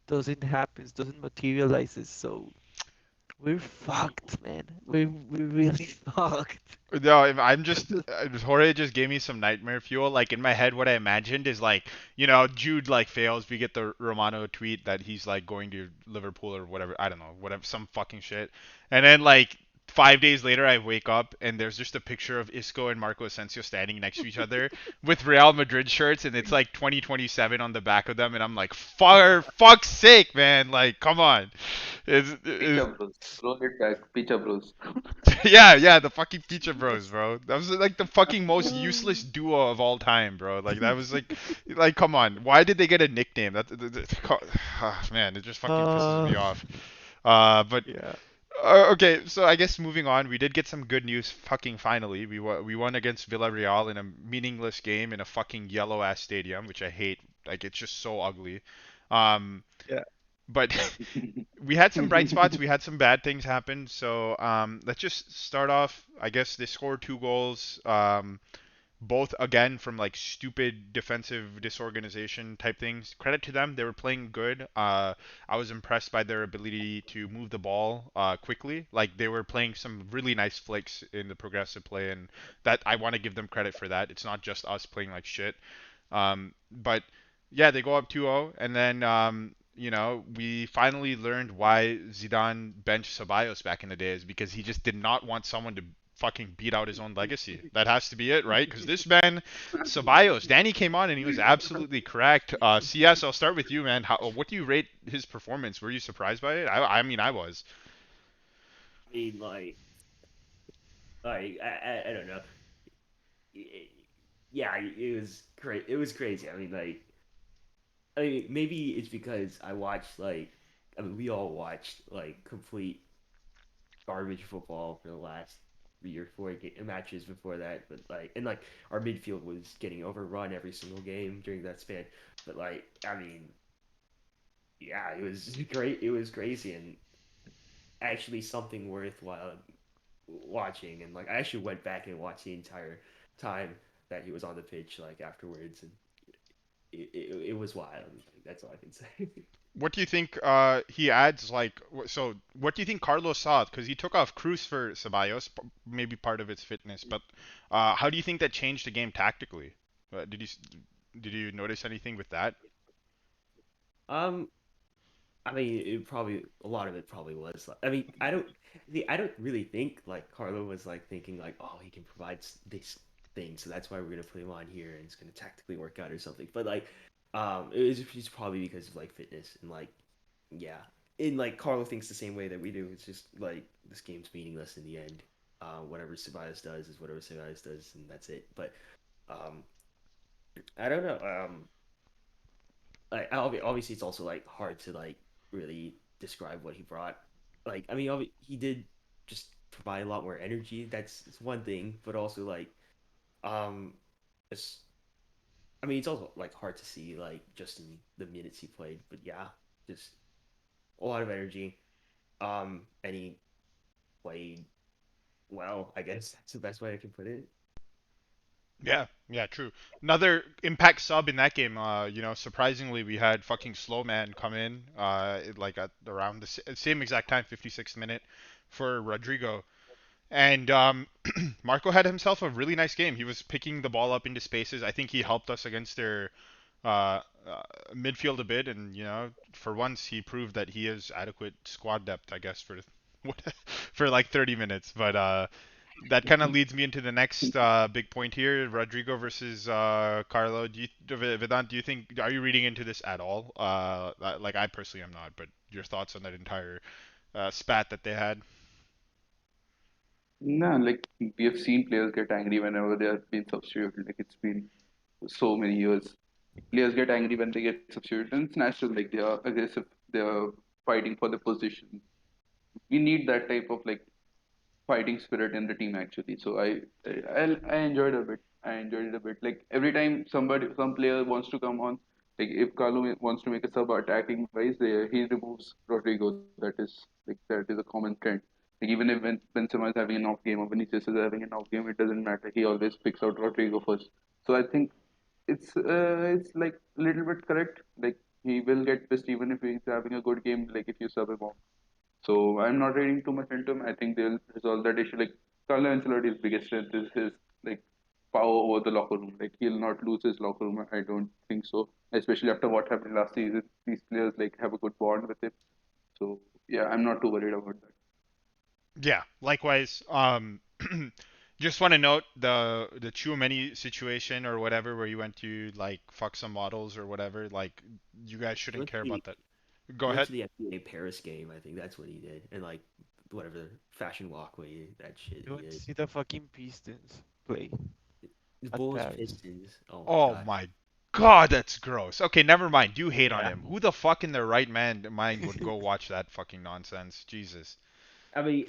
doesn't happen, doesn't materializes. So we're fucked, man. We're really fucked. No, I'm just Jorge just gave me some nightmare fuel. Like in my head, what I imagined is like Jude like fails. We get the Romano tweet that he's like going to Liverpool or whatever. I don't know, whatever, some fucking shit. And then like 5 days later, I wake up and there's just a picture of Isco and Marco Asensio standing next to each other with Real Madrid shirts, and it's like 2027 on the back of them, and I'm like, for fuck's sake, man! Like, come on. Is Picha Bros. Roll it back. Picha Bros. yeah, the fucking Pizza Bros, bro. That was like the fucking most useless duo of all time, bro. Like that was like come on. Why did they get a nickname? Man, it just fucking pisses Uh, me off. But yeah. okay, so I guess moving on, we did get some good news. Fucking finally, we won against Villareal in a meaningless game in a fucking yellow ass stadium, which I hate. Like it's just so ugly. Um, Yeah. But we had some bright spots. We had some bad things happen. So let's just start off. I guess they scored 2 goals. Both again from like stupid defensive disorganization type things. Credit to them, they were playing good. I was impressed by their ability to move the ball quickly. Like they were playing some really nice flicks in the progressive play, and that I want to give them credit for that. It's not just us playing like shit. But yeah, they go up 2-0, and then we finally learned why Zidane benched Ceballos back in the days because he just did not want someone to fucking beat out his own legacy. That has to be it, right? Because this man, Ceballos, Danny came on and he was absolutely correct. CS, I'll start with you, man. What do you rate his performance? Were you surprised by it? I mean, I was. I mean, I don't know. It- yeah, it was great. It was crazy. I mean, maybe it's because I watched I mean, we all watched like complete garbage football for the last 3 or 4 matches before that. But and our midfield was getting overrun every single game during that span. But I mean, yeah, it was great. It was crazy and actually something worthwhile watching. And I actually went back and watched the entire time that he was on the pitch afterwards, and it was wild. That's all I can say. What do you think he adds? So what do you think Carlos saw? Because he took off Cruz for Ceballos, maybe part of its fitness. But how do you think that changed the game tactically? Did you notice anything with that? um, I mean, it probably a lot of it probably was. I mean, I don't really think Carlo was thinking oh, he can provide this thing, so that's why we're gonna put him on here, and it's gonna tactically work out or something. But it was just probably because of fitness and yeah, and Carlo thinks the same way that we do. It's just this game's meaningless in the end. Whatever Ceballos does is whatever Ceballos does, and that's it. But um, I don't know. Obviously it's also hard to really describe what he brought. I mean, he did just provide a lot more energy. It's one thing, but also um, it's I mean it's also hard to see just in the minutes he played. But yeah, just a lot of energy. And he played well. I guess that's the best way I can put it. Yeah, yeah, true. Another impact sub in that game. Surprisingly, we had fucking slow man come in, at around the same exact time, 56th minute, for Rodrygo. And Marco had himself a really nice game. He was picking the ball up into spaces. I think he helped us against their uh, midfield a bit, and for once he proved that he has adequate squad depth, I guess, for for like 30 minutes. But that kind of leads me into the next big point here: Rodrygo versus Carlo. Vedant, do you think are you reading into this at all? Like I personally am not, but your thoughts on that entire spat that they had? No, like we have seen players get angry whenever they have been substituted. Like it's been so many years. Players get angry when they get substituted, and it's natural. Like they are aggressive, they are fighting for the position. We need that type of fighting spirit in the team actually. So I enjoyed a bit. I enjoyed it a bit. Like every time some player wants to come on, like if Carlo wants to make a sub attacking wise, he removes Rodrigo. That is a common trend. Like even if when Benzema is having an off game or Vinicius is having an off game, it doesn't matter. He always picks out Rodrigo first. So I think it's like a little bit correct. Like he will get pissed even if he's having a good game. Like if you sub him off. So I'm not reading too much into him. I think they'll resolve that issue. Like Carlo Ancelotti's biggest strength is his like power over the locker room. Like he'll not lose his locker room. I don't think so. Especially after what happened last season, these players have a good bond with him. So yeah, I'm not too worried about that. Yeah, likewise. Just want to note the Chouameni situation or whatever, where you went to like fuck some models or whatever. Like, you guys He shouldn't went care to the about that. he Go went ahead. to the FBA Paris game. I think that's what he did, and whatever fashion walkway that shit You he want to did. see the fucking Pistons play The at Bulls Paris? Pistons. Oh my Oh god. my God, that's gross. Okay, never mind. You hate on Yeah. him. Who the fuck in their right mind would go watch that fucking nonsense? Jesus. I mean,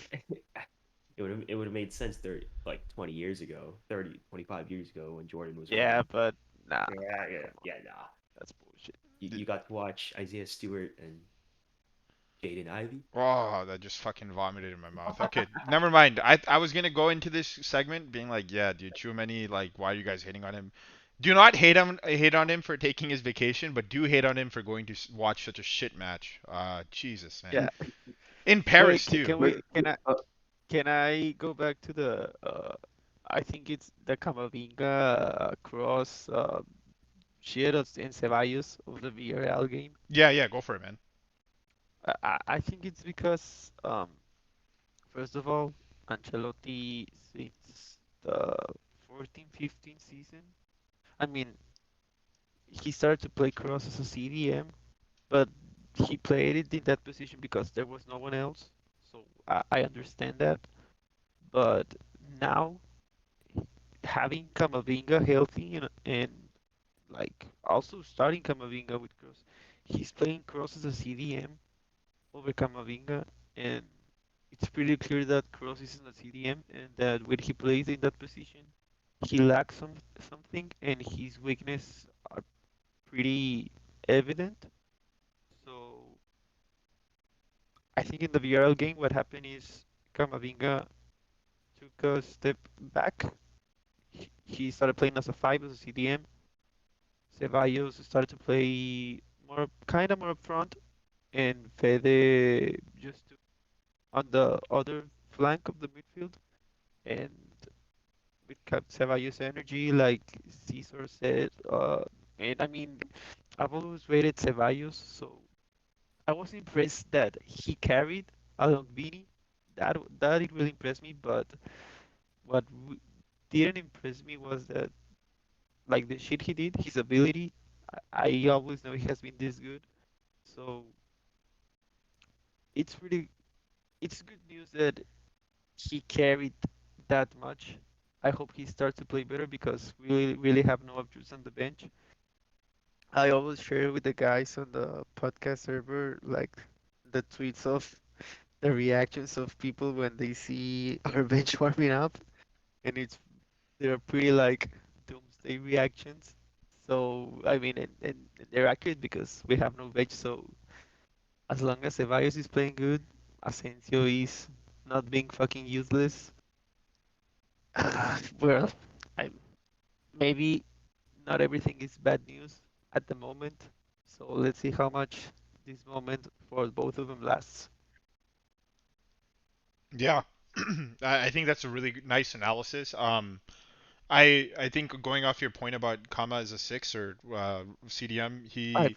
it would have made sense 20 years ago, 30, 25 years ago when Jordan was Yeah, around. but nah, Yeah, yeah, yeah. Nah. that's bullshit. You got to watch Isaiah Stewart and Jaden Ivy. Oh, that just fucking vomited in my mouth. Okay, never mind. I was gonna go into this segment being like, yeah, dude, Chouameni, like, why are you guys hating on him? Do not hate on him for taking his vacation, but do hate on him for going to watch such a shit match. Jesus, man. Yeah. In Wait, Paris can, too. can But we can I go back to the I think it's the Camavinga cross shit in Ceballos of the Villareal game. Yeah, yeah, go for it, man. I think it's because first of all, Ancelotti since the 14-15 season, I mean, he started to play cross as a CDM, but he played it in that position because there was no one else. So I understand that. But now having Camavinga healthy and like also starting Camavinga with cross, he's playing cross as a CDM over Camavinga, and it's pretty clear that Kroos isn't a CDM and that when he plays in that position, he lacks something, and his weakness are pretty evident. So I think in the VRL game, what happened is Camavinga took a step back. He started playing as a five as a CDM. Ceballos started to play kind of more up front, and Fede just took on the other flank of the midfield. And with Ceballos energy, like Caesar said, and I mean, I've always rated Ceballos, so I was impressed that he carried along Vini. That it really impressed me, but what didn't impress me was that like the shit he did, his ability. I always know he has been this good, so it's really it's good news that he carried that much. I hope he starts to play better because we really have no options on the bench. I always share with the guys on the podcast server like the tweets of the reactions of people when they see our bench warming up, and they're pretty like doomsday reactions. So I mean, and they're accurate because we have no bench. So as long as Ceballos is playing good, Asensio is not being fucking useless. Well, I maybe not everything is bad news at the moment. So let's see how much this moment for both of them lasts. Yeah. I think that's a really nice analysis. I think going off your point about Kama as a six or CDM, Five.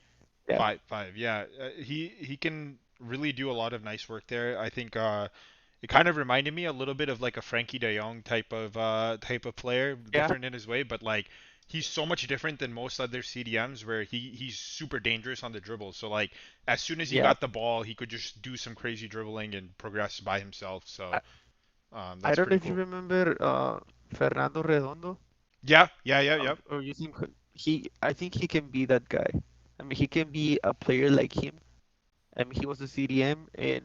Yeah. five, yeah, he can really do a lot of nice work there. I think it kind of reminded me a little bit of like a Frankie De Jong type of player, Yeah. different in his way, but like he's so much different than most other CDMs where he's super dangerous on the dribble. So like as soon as he Yeah. got the ball, he could just do some crazy dribbling and progress by himself. So I, I that's don't know pretty if you cool. remember Fernando Redondo Yeah, yeah, yeah, yeah. or using he. I think he can be that guy. I mean, he can be a player like him. I mean, he was a CDM and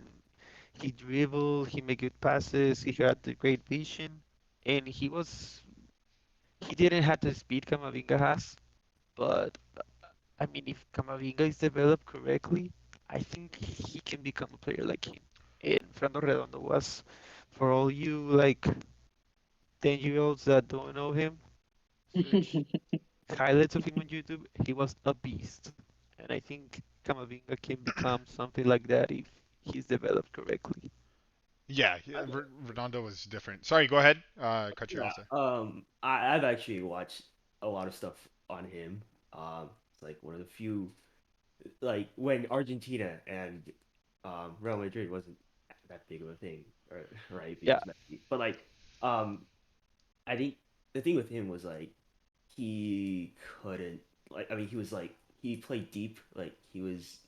he dribbled, he made good passes, he had the great vision, and he didn't have the speed Camavinga has, but I mean, if Camavinga is developed correctly, I think he can become a player like him. And Fernando Redondo was, for all you like 10-year-olds that don't know him, search highlights of him on YouTube. He was a beast, and I think Camavinga can become something like that if he's developed correctly. Yeah, Redondo was different. Sorry, go ahead. Cut you Yeah. off there. I've actually watched a lot of stuff on him. It's like one of the few, like when Argentina and Real Madrid wasn't that big of a thing, right? Yeah, Because Messi. But like, um, I think the thing with him was like he couldn't like. I mean, he was like he played deep, like he was,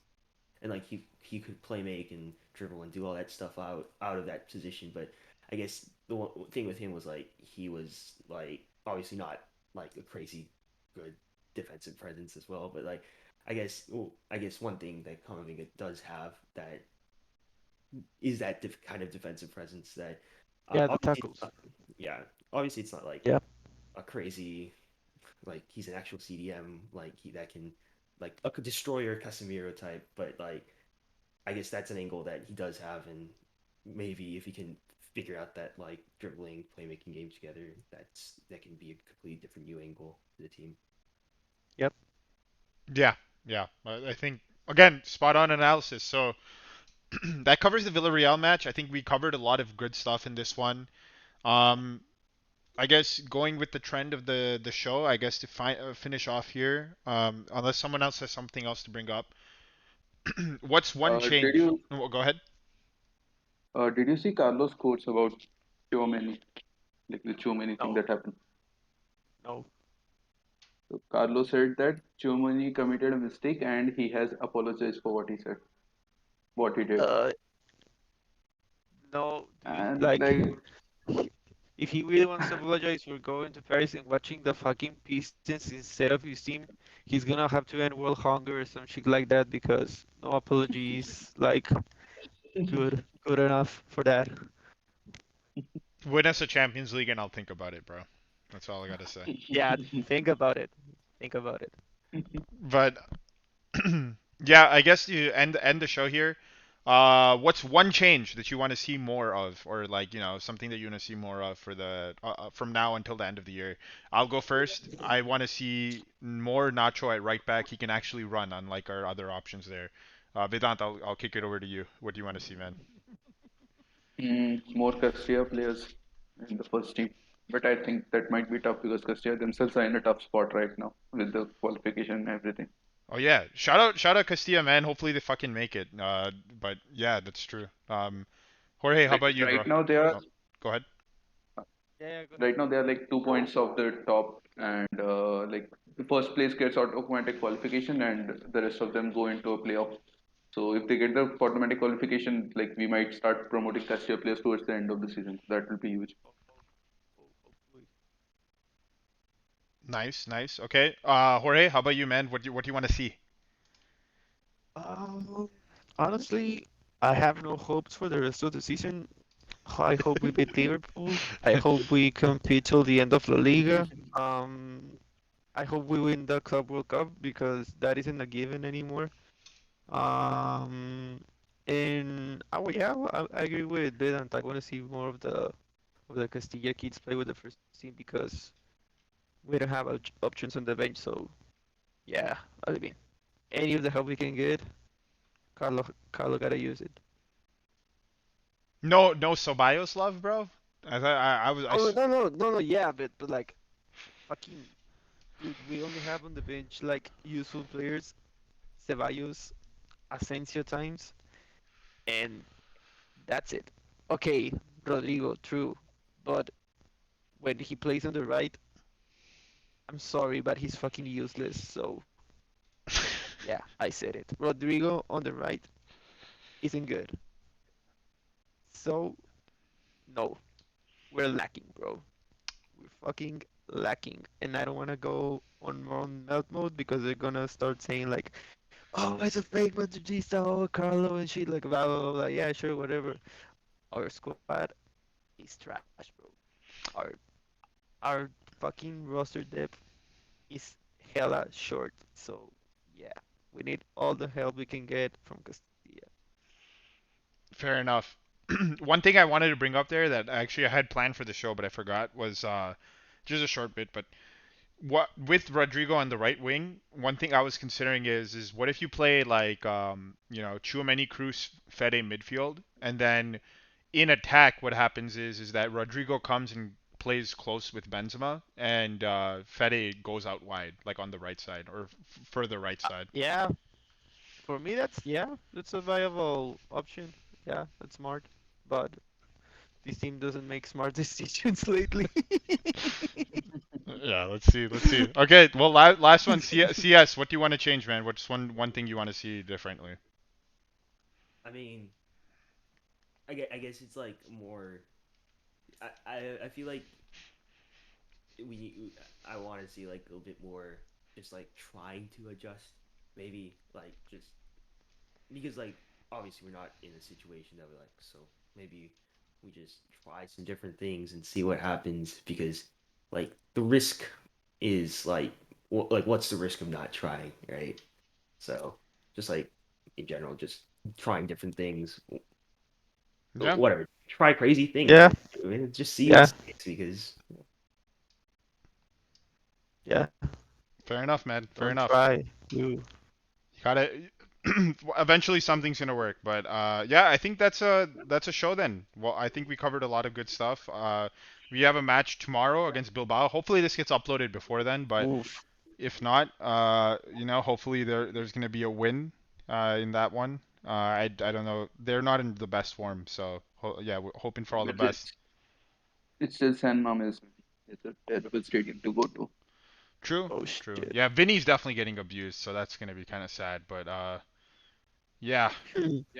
and like he could play make and dribble and do all that stuff out of that position. But I guess the one thing with him was like he was like obviously not like a crazy good defensive presence as well. But like I guess one thing that Kamavinga does have that is that kind of defensive presence that yeah, the obviously it's tackles. not, yeah, obviously it's not like Yeah, a crazy like he's an actual CDM like he that can like a destroyer Casemiro type, but like I guess that's an angle that he does have, and maybe if he can figure out that like dribbling, playmaking game together, that can be a completely different new angle to the team. Yep. Yeah, yeah. I think again, spot on analysis. So that covers the Villarreal match. I think we covered a lot of good stuff in this one. Um, I guess going with the trend of the show, I guess to finish off here, unless someone else has something else to bring up, what's one Did change? you Oh, go ahead. did you see Carlos' quotes about Chouameni, like the Chouameni thing No. that happened? No. So Carlos said that Chouameni committed a mistake and he has apologized for what he said, what he did, Uh, no, dude. and Like, like if he really wants to apologize for going to Paris and watching the fucking Pistons instead of his team, he's gonna have to end world hunger or some shit like that because no apology is like good enough for that. Win us a Champions League and I'll think about it, bro. That's all I gotta say. Yeah, think about it. Think about it. But yeah, I guess you end the show here. What's one change that you want to see more of, or like something that you want to see more of for the from now until the end of the year? I'll go first. I want to see more Nacho at right back. He can actually run, unlike our other options there. Vedant, I'll kick it over to you. What do you want to see, man? more Castilla players in the first team. But I think that might be tough because Castilla themselves are in a tough spot right now with the qualification and everything. Oh yeah, shout out Castilla, man. Hopefully they fucking make it. But yeah, that's true. Jorge, how Like about you, bro? Oh, go ahead. Yeah, go ahead. right now they are like 2 points off the top, and like the first place gets automatic qualification, and the rest of them go into a playoff. So if they get the automatic qualification, like we might start promoting Castilla players towards the end of the season. That will be huge. Hopefully. Nice, nice. Okay. Jorge, how about you, man? What do you want to see? Um, honestly, I have no hopes for the rest of the season. I hope we beat Liverpool. I hope we compete till the end of La Liga. Um, I hope we win the Club World Cup because that isn't a given anymore. Um, and oh yeah, well, I agree with Vedant. I want to see more of the Castilla kids play with the first team because we don't have options on the bench. So yeah, I mean, any of the help we can get, Carlo, Carlo gotta use it. No Ceballos love, bro. I thought I was I. Oh no, yeah, but like fucking dude, we only have on the bench like useful players, Ceballos, Asensio times, and that's it. Okay, Rodrygo, true, but when he plays on the right, I'm sorry, but he's fucking useless. So yeah, I said it. Rodrygo on the right isn't good. So no, we're lacking, bro. We're fucking lacking, and I don't want to go on melt mode because they're gonna start saying like, "Oh, it's a fake Madridista, oh Carlo and shit," like blah blah blah. Yeah, sure, whatever. Our squad is trash, bro. Our our fucking roster depth is hella short. So yeah, we need all the help we can get from Castilla. Fair enough. One thing I wanted to bring up there that actually I had planned for the show but I forgot was just a short bit, but what with Rodrigo on the right wing, one thing I was considering is what if you play like Tchouameni, Cruz, Fede midfield, and then in attack what happens is that Rodrigo comes and plays close with Benzema, and Fede goes out wide, like on the right side or further right side. Yeah, for me that's a viable option. Yeah, that's smart. But this team doesn't make smart decisions lately. Yeah, let's see, let's see. Okay, well, last one, CS. What do you want to change, man? What's one thing you want to see differently? I mean, I guess it's like more. I feel like we I want to see like a little bit more, just like trying to adjust, maybe like just because like obviously we're not in a situation that we like, so maybe we just try some different things and see what happens because like the risk is like like what's the risk of not trying, right? So just like in general, just trying different things, Yeah, whatever. Try crazy things. Yeah, I mean, just see what yeah, sticks because yeah. fair enough, man. Fair Don't enough. try. You. You gotta. Eventually, something's gonna work. But yeah, I think that's a show then. Well, I think we covered a lot of good stuff. We have a match tomorrow against Bilbao. Hopefully, this gets uploaded before then. But Oof. if not, hopefully there's gonna be a win in that one. I don't know. They're not in the best form, so yeah, we're hoping for all the But best. it's still San Mames. It's a terrible stadium to go to. True, Oh true. shit. Yeah, Vinny's definitely getting abused, so that's gonna be kind of sad. But yeah,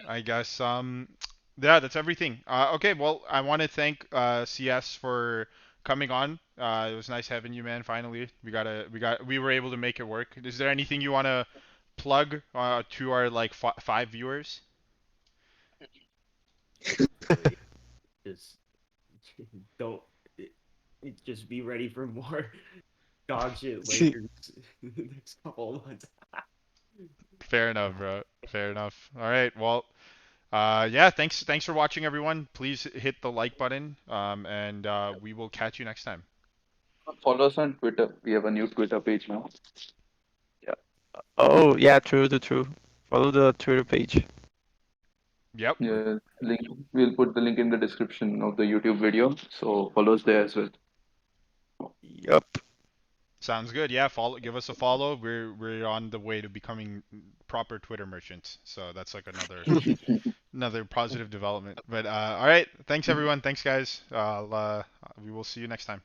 I guess yeah, that's everything. Okay, well, I want to thank CS for coming on. It was nice having you, man. Finally, we were able to make it work. Is there anything you want to plug to our like five viewers? really just don't just be ready for more dog shit See. Lakers in the next couple of months. Fair enough, bro. Fair enough. All right, well, yeah, thanks for watching, everyone. Please hit the like button, and we will catch you next time. Follow us on Twitter. We have a new Twitter page now. Yeah. Oh yeah, true, true. Follow the Twitter page. Yep. Yeah. Link. We'll put the link in the description of the YouTube video. So follow us there as well. Yup. Sounds good. Yeah, give us a follow. We're on the way to becoming proper Twitter merchants. So that's like another positive development. But all right, thanks everyone. Thanks guys. We will see you next time.